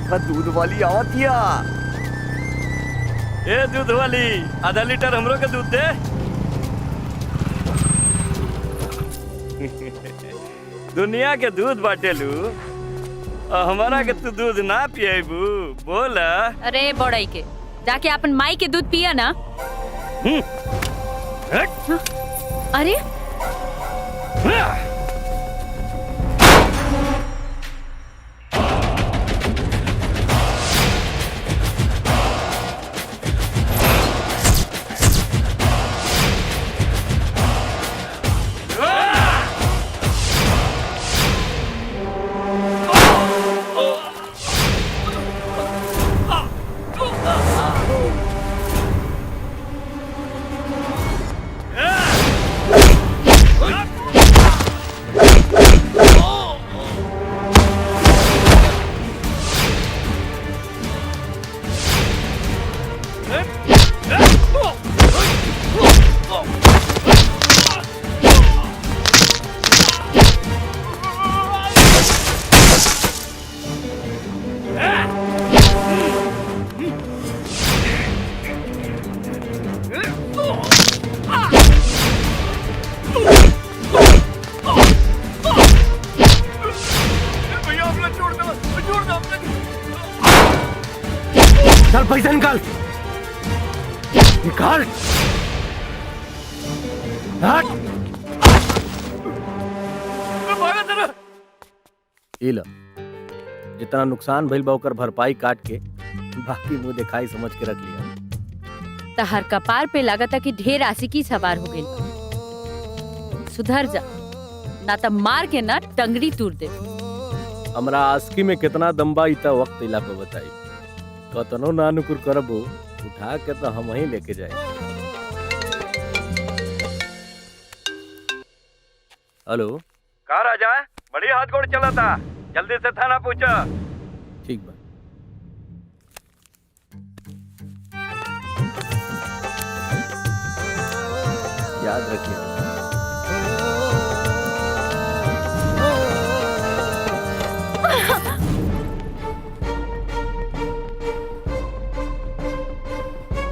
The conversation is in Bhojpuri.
देखा दूध वाली आवतिया। ए दूध वाली, आधा लीटर हमरो के दूध दे। दुनिया के दूध बाटेलू और हमारा के तू दूध ना पिएबू, बोल। अरे बड़ाई के जाके अपन माई के दूध पिया ना। अरे चल पैसा निकाल निकाल। इला जितना नुकसान भइल बा ओकर भरपाई काट के बाकी मुंह दिखाई समझ के रख लिया। तहर कपार पे लागता कि ढेर आशिकी सवार हो गई। सुधर जा ना त मार के ना टंगड़ी तोड़ दे। हमरा आस्की में कितना दम्बा इता वक्त इला पे बताई। कतनो नानुकुर करबो उठा के तो हम ही लेके जाए। हेलो कहाँ राजा, बड़ी हाथ गोड़ चला था, जल्दी से थाना पहुंचा। ठीक बा। याद रखिए।